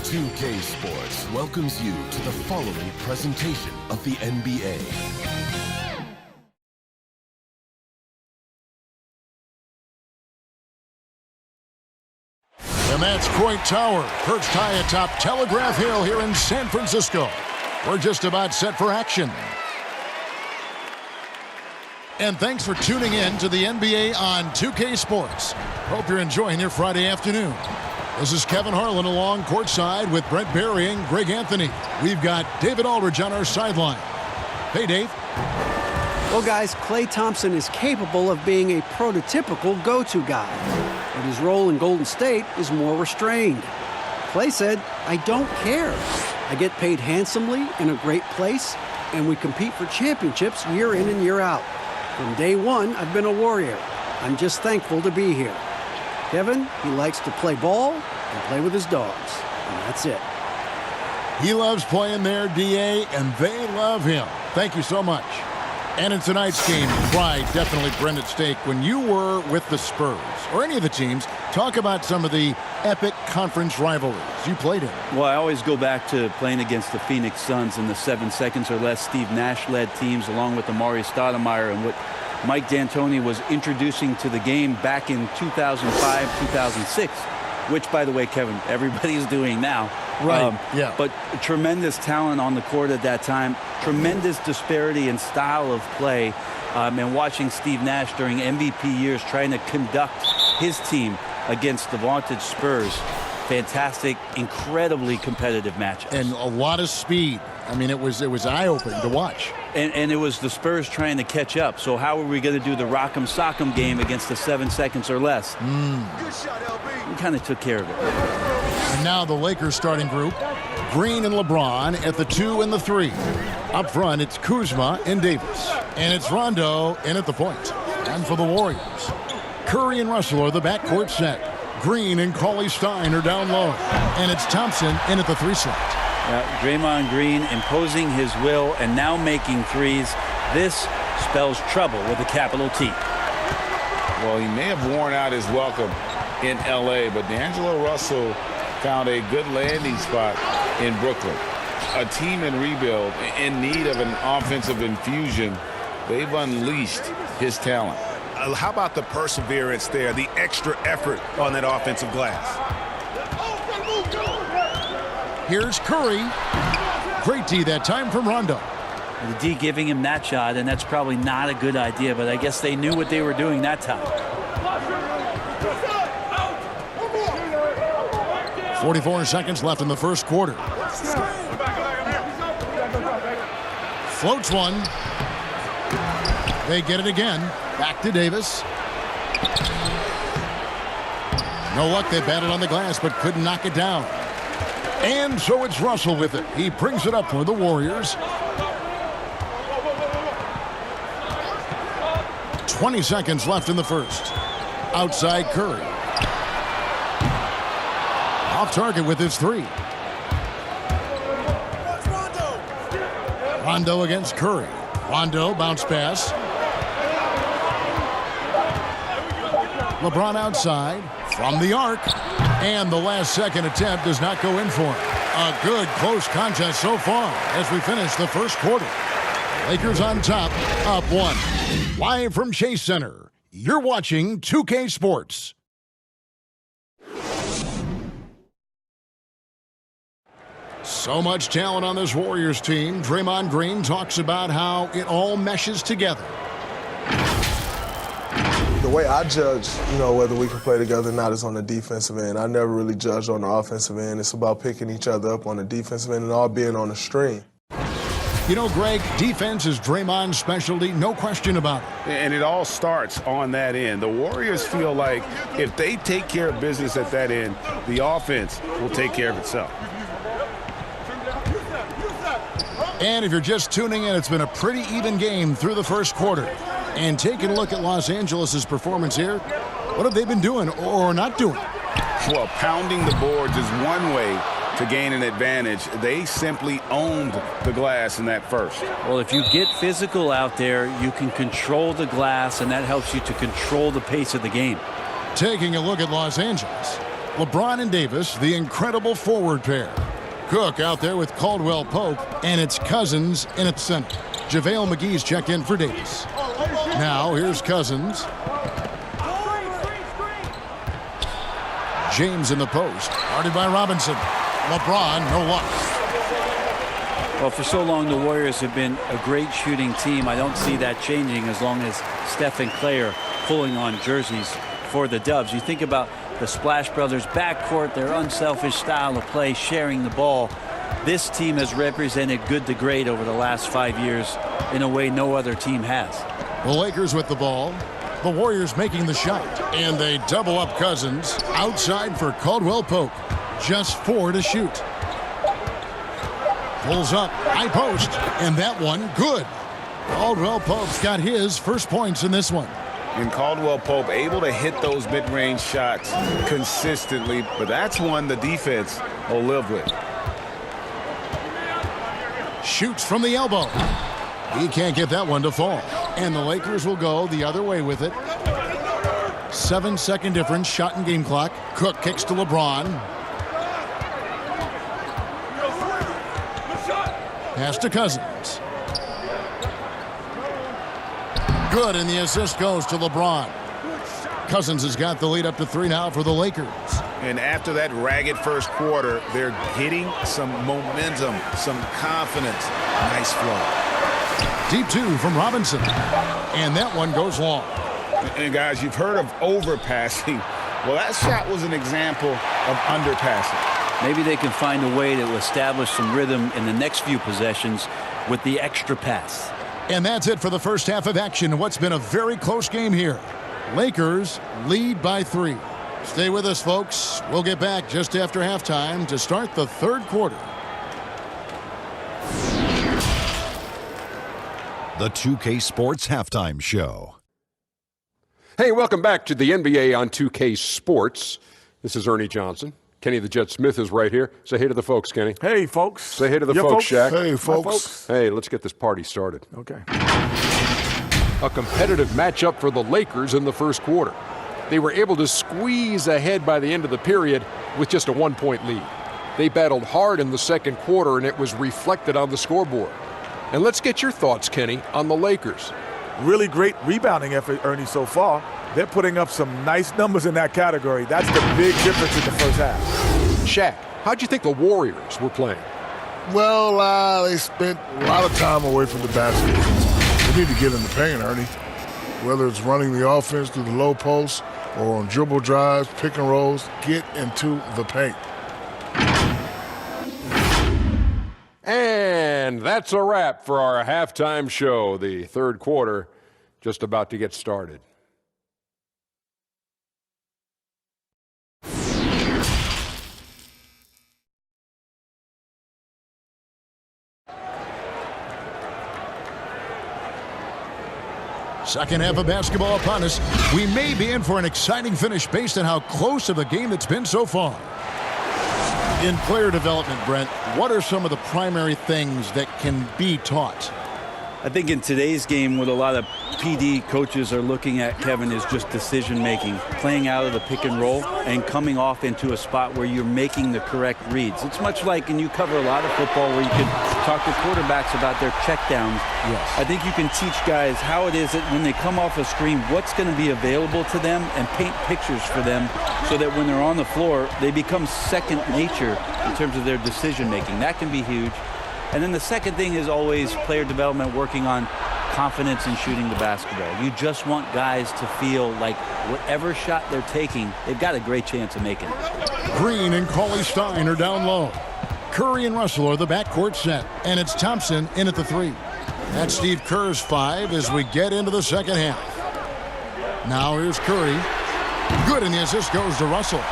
2K Sports welcomes you to the following presentation of the NBA. And that's Coit Tower, perched high atop Telegraph Hill here in San Francisco. We're just about set for action. And thanks for tuning in to the NBA on 2K Sports. Hope you're enjoying your Friday afternoon. This is Kevin Harlan along courtside with Brent Barry and Greg Anthony. We've got David Aldridge on our sideline. Hey, Dave. Well, guys, Klay Thompson is capable of being a prototypical go-to guy, but his role in Golden State is more restrained. Klay said, "I don't care. I get paid handsomely in a great place, and we compete for championships year in and year out. From day one, I've been a Warrior. I'm just thankful to be here." Kevin, he likes to play ball and play with his dogs, and that's it. He loves playing there, DA, and they love him. Thank you so much. And in tonight's game, pride definitely burned at stake when you were with the Spurs, or any of the teams. Talk about some of the epic conference rivalries you played in. Well, I always go back to playing against the Phoenix Suns in the 7 seconds or less Steve Nash-led teams, along with Amari Stoudemire, and what Mike D'Antoni was introducing to the game back in 2005, 2006, which, by the way, Kevin, everybody's doing now. Right, yeah. But tremendous talent on the court at that time, tremendous disparity in style of play, and watching Steve Nash during MVP years trying to conduct his team against the vaunted Spurs. Fantastic, incredibly competitive matchups. And a lot of speed. I mean, it was eye-opening to watch. And it was the Spurs trying to catch up. So how are we going to do the Rock'em Sock'em game against the 7 seconds or less? Good shot, LB. We kind of took care of it. And now the Lakers starting group. Green and LeBron at the 2 and the 3. Up front, it's Kuzma and Davis. And it's Rondo in at the point. And for the Warriors, Curry and Russell are the backcourt set. Green and Cauley-Stein are down low. And it's Thompson in at the 3 slot. Draymond Green imposing his will and now making threes. This spells trouble with a capital T. Well, he may have worn out his welcome in L.A., but D'Angelo Russell found a good landing spot in Brooklyn. A team in rebuild, in need of an offensive infusion, they've unleashed his talent. How about the perseverance there, the extra effort on that offensive glass? Here's Curry. Great D that time from Rondo. The D giving him that shot, and that's probably not a good idea, but I guess they knew what they were doing that time. 44 seconds left in the first quarter. Floats one. They get it again. Back to Davis. No luck. They batted on the glass, but couldn't knock it down. And so it's Russell with it. He brings it up for the Warriors. 20 seconds left in the first. Outside Curry. Off target with his 3. Rondo against Curry. Rondo bounce pass. LeBron outside from the arc. And the last second attempt does not go in for him. A good close contest so far as we finish the first quarter. Lakers on top, up 1. Live from Chase Center, you're watching 2K Sports. So much talent on this Warriors team. Draymond Green talks about how it all meshes together. The way I judge, whether we can play together or not is on the defensive end. I never really judged on the offensive end. It's about picking each other up on the defensive end and all being on the string. Greg, defense is Draymond's specialty, no question about it. And it all starts on that end. The Warriors feel like if they take care of business at that end, the offense will take care of itself. And if you're just tuning in, it's been a pretty even game through the first quarter. And taking a look at Los Angeles' performance here, what have they been doing or not doing? Well, pounding the boards is one way to gain an advantage. They simply owned the glass in that first. Well, if you get physical out there, you can control the glass, and that helps you to control the pace of the game. Taking a look at Los Angeles. LeBron and Davis, the incredible forward pair. Cook out there with Caldwell Pope, and it's Cousins in at center. JaVale McGee's checked in for Davis. Now here's Cousins. James in the post, guarded by Robinson. LeBron, no luck. Well, for so long, the Warriors have been a great shooting team. I don't see that changing as long as Steph and Clay are pulling on jerseys for the Dubs. You think about the Splash Brothers backcourt, their unselfish style of play, sharing the ball. This team has represented good to great over the last 5 years in a way no other team has. The Lakers with the ball. The Warriors making the shot. And they double up Cousins. Outside for Caldwell Pope. Just 4 to shoot. Pulls up. High post. And that one good. Caldwell Pope's got his first points in this one. And Caldwell Pope able to hit those mid-range shots consistently, but that's one the defense will live with. Shoots from the elbow. He can't get that one to fall. And the Lakers will go the other way with it. 7-second difference, shot and game clock. Cook kicks to LeBron. Pass to Cousins. Good, and the assist goes to LeBron. Cousins has got the lead up to 3 now for the Lakers. And after that ragged first quarter, they're getting some momentum, some confidence. Nice flow. Deep 2 from Robinson. And that one goes long. And guys, you've heard of overpassing. Well, that shot was an example of underpassing. Maybe they can find a way to establish some rhythm in the next few possessions with the extra pass. And that's it for the first half of action. What's been a very close game here. Lakers lead by 3. Stay with us, folks. We'll get back just after halftime to start the third quarter. The 2K Sports Halftime Show. Hey, welcome back to the NBA on 2K Sports. This is Ernie Johnson. Kenny the Jet Smith is right here. Say hey to the folks, Kenny. Hey, folks. Say hey to the folks, Shaq. Hey, folks. Hey, let's get this party started. Okay. A competitive matchup for the Lakers in the first quarter. They were able to squeeze ahead by the end of the period with just a 1-point lead. They battled hard in the second quarter, and it was reflected on the scoreboard. And let's get your thoughts, Kenny, on the Lakers. Really great rebounding effort, Ernie, so far. They're putting up some nice numbers in that category. That's the big difference in the first half. Shaq, how'd you think the Warriors were playing? Well, they spent a lot of time away from the basket. They need to get in the paint, Ernie. Whether it's running the offense through the low post or on dribble drives, pick and rolls, get into the paint. And that's a wrap for our halftime show. The third quarter just about to get started. Second half of basketball upon us. We may be in for an exciting finish based on how close of a game it's been so far. In player development, Brent, what are some of the primary things that can be taught? I think in today's game, what a lot of PD coaches are looking at, Kevin, is just decision-making, playing out of the pick and roll and coming off into a spot where you're making the correct reads. It's much like, and you cover a lot of football, where you can talk to quarterbacks about their checkdowns. Yes. I think you can teach guys how it is that when they come off a screen, what's going to be available to them, and paint pictures for them so that when they're on the floor, they become second nature in terms of their decision-making. That can be huge. And then the second thing is always player development, working on confidence in shooting the basketball. You just want guys to feel like whatever shot they're taking, they've got a great chance of making it. Green and Cauley-Stein are down low. Curry and Russell are the backcourt set. And it's Thompson in at the 3. That's Steve Kerr's 5 as we get into the second half. Now here's Curry. Good, and the assist goes to Russell.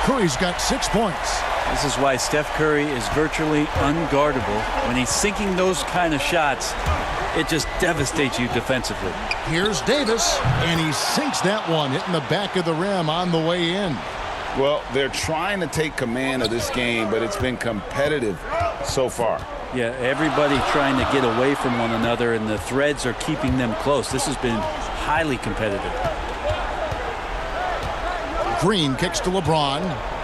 Curry's got 6 points. This is why Steph Curry is virtually unguardable. When he's sinking those kind of shots, it just devastates you defensively. Here's Davis, and he sinks that one, hitting the back of the rim on the way in. Well, they're trying to take command of this game, but it's been competitive so far. Yeah, everybody trying to get away from one another, and the threads are keeping them close. This has been highly competitive. Green kicks to LeBron.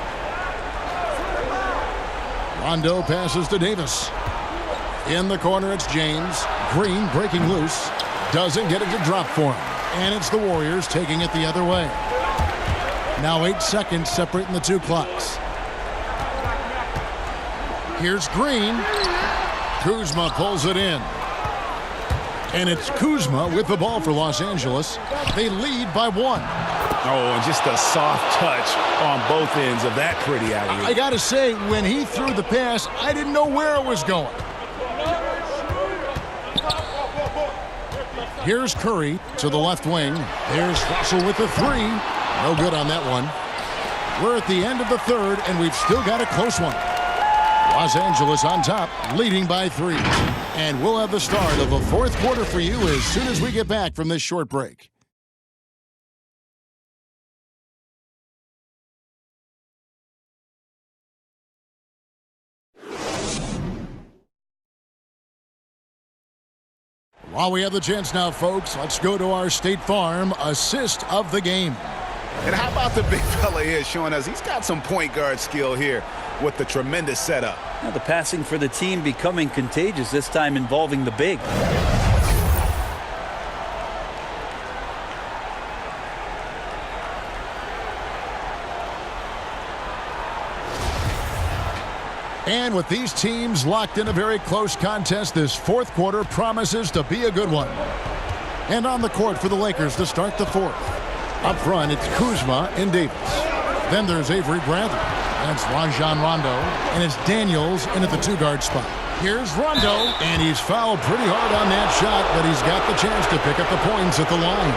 Rondo passes to Davis. In the corner, it's James. Green breaking loose. Doesn't get it to drop for him. And it's the Warriors taking it the other way. Now 8 seconds separating the two clocks. Here's Green. Kuzma pulls it in. And it's Kuzma with the ball for Los Angeles. They lead by 1. Oh, and just a soft touch on both ends of that pretty alley. I got to say, when he threw the pass, I didn't know where it was going. Here's Curry to the left wing. There's Russell with the 3. No good on that one. We're at the end of the third, and we've still got a close one. Los Angeles on top, leading by 3. And we'll have the start of the fourth quarter for you as soon as we get back from this short break. While we have the chance now, folks, let's go to our State Farm assist of the game. And how about the big fella here showing us he's got some point guard skill here with the tremendous setup. Now the passing for the team becoming contagious, this time involving the big. And with these teams locked in a very close contest, this fourth quarter promises to be a good one. And on the court for the Lakers to start the fourth. Up front, it's Kuzma and Davis. Then there's Avery Bradley. That's Rajon Rondo. And it's Daniels in at the 2-guard spot. Here's Rondo, and he's fouled pretty hard on that shot, but he's got the chance to pick up the points at the line.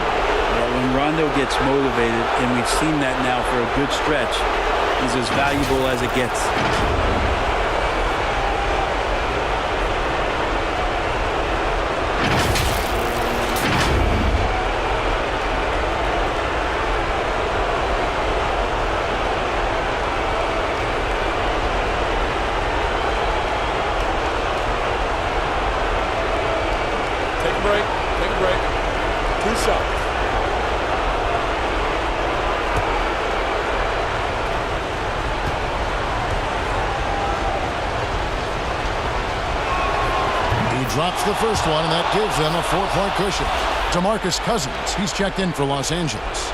Well, when Rondo gets motivated, and we've seen that now for a good stretch, he's as valuable as it gets. Drops the first one, and that gives them a 4-point cushion. DeMarcus Cousins, he's checked in for Los Angeles.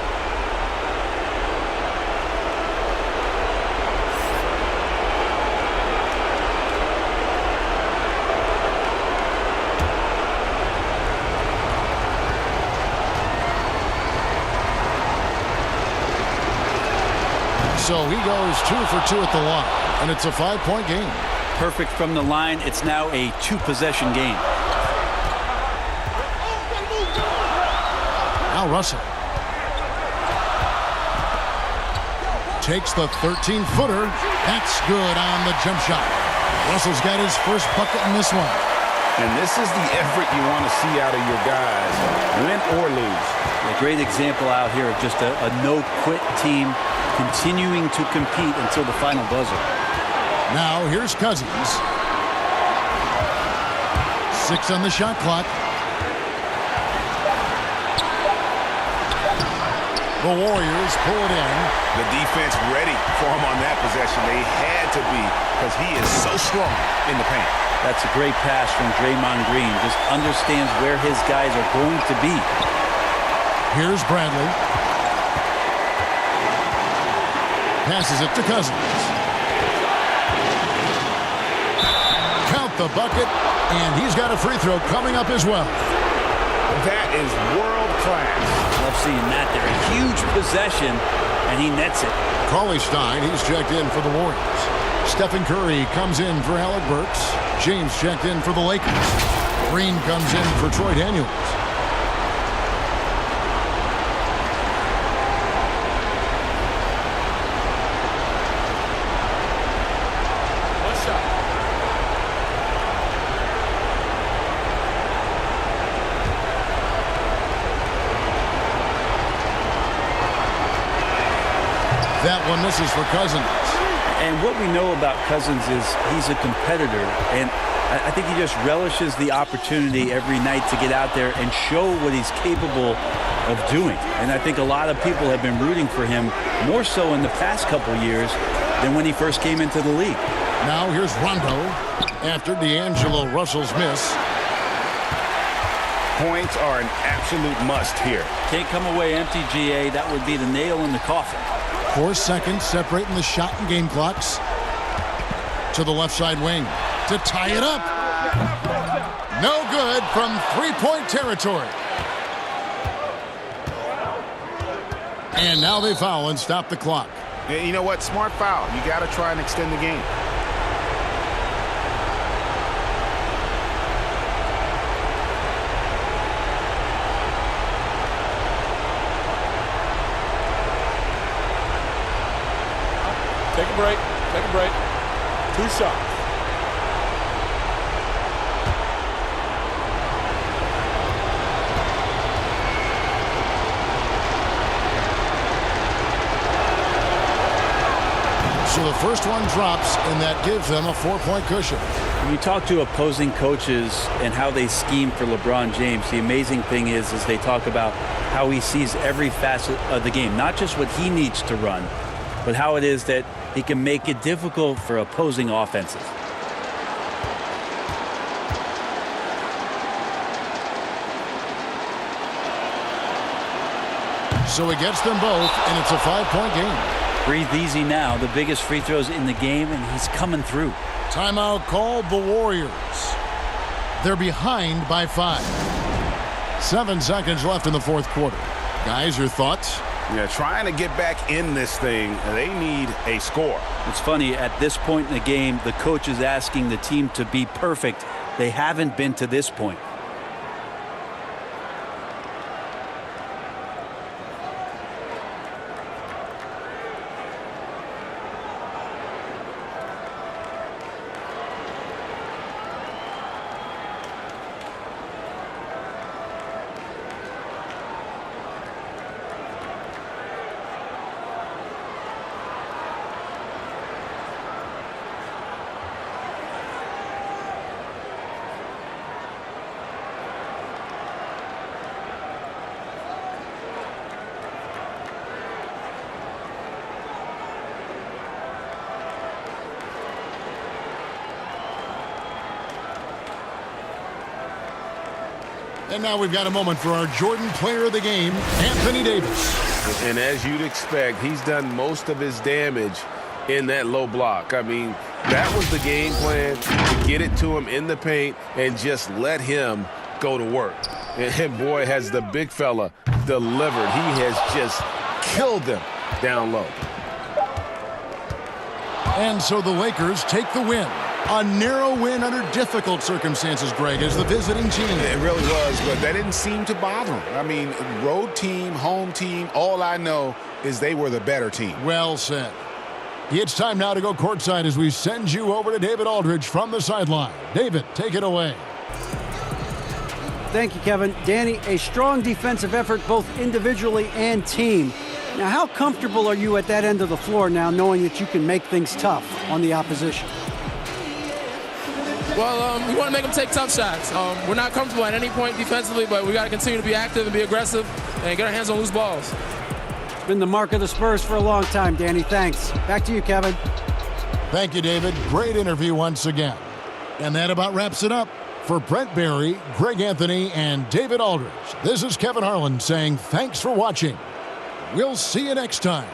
So he goes 2 for 2 at the line, and it's a 5-point game. Perfect from the line. It's now a 2-possession game. Now Russell takes the 13-footer. That's good on the jump shot. Russell's got his first bucket in this one. And this is the effort you want to see out of your guys, win or lose. A great example out here of just a no-quit team continuing to compete until the final buzzer. Now here's Cousins. 6 on the shot clock. The Warriors pull it in. The defense ready for him on that possession. They had to be because he is so strong in the paint. That's a great pass from Draymond Green. Just understands where his guys are going to be. Here's Bradley. Passes it to Cousins. The bucket, and he's got a free throw coming up as well. That is world class. Love seeing that there. A huge possession, and he nets it. Cauley Stein, he's checked in for the Warriors. Stephen Curry comes in for Alec Burks. James checked in for the Lakers. Green comes in for Troy Daniels. That one misses for Cousins. And what we know about Cousins is he's a competitor, and I think he just relishes the opportunity every night to get out there and show what he's capable of doing. And I think a lot of people have been rooting for him more so in the past couple years than when he first came into the league. Now here's Rondo after D'Angelo Russell's miss. Points are an absolute must here. Can't come away empty, GA. That would be the nail in the coffin. 4 seconds separating the shot and game clocks. To the left side wing to tie it up. No good from three-point territory. And now they foul and stop the clock. Yeah, you know what? Smart foul. You got to try and extend the game. Take a break. Take a break. 2 shots. So the first one drops, and that gives them a 4-point cushion. When you talk to opposing coaches and how they scheme for LeBron James, the amazing thing is they talk about how he sees every facet of the game, not just what he needs to run, but how it is that he can make it difficult for opposing offenses. So he gets them both, and it's a 5-point game. Breathe easy now. The biggest free throws in the game, and he's coming through. Timeout called the Warriors. They're behind by 5. 7 seconds left in the fourth quarter. Guys, your thoughts? Yeah, trying to get back in this thing, they need a score. It's funny, at this point in the game, the coach is asking the team to be perfect. They haven't been to this point. And now we've got a moment for our Jordan player of the game, Anthony Davis. And as you'd expect, he's done most of his damage in that low block. I mean, that was the game plan, to get it to him in the paint and just let him go to work. And boy, has the big fella delivered. He has just killed them down low. And so the Lakers take the win. A narrow win under difficult circumstances, Greg, as the visiting team. It really was, but that didn't seem to bother him. I mean, road team, home team, all I know is they were the better team. Well said. It's time now to go courtside as we send you over to David Aldridge from the sideline. David, take it away. Thank you, Kevin. Danny, a strong defensive effort both individually and team. Now, how comfortable are you at that end of the floor now, knowing that you can make things tough on the opposition? Well, we want to make them take tough shots. We're not comfortable at any point defensively, but we got to continue to be active and be aggressive and get our hands on loose balls. It's been the mark of the Spurs for a long time, Danny. Thanks. Back to you, Kevin. Thank you, David. Great interview once again. And that about wraps it up. For Brent Barry, Greg Anthony, and David Aldridge, this is Kevin Harlan saying thanks for watching. We'll see you next time.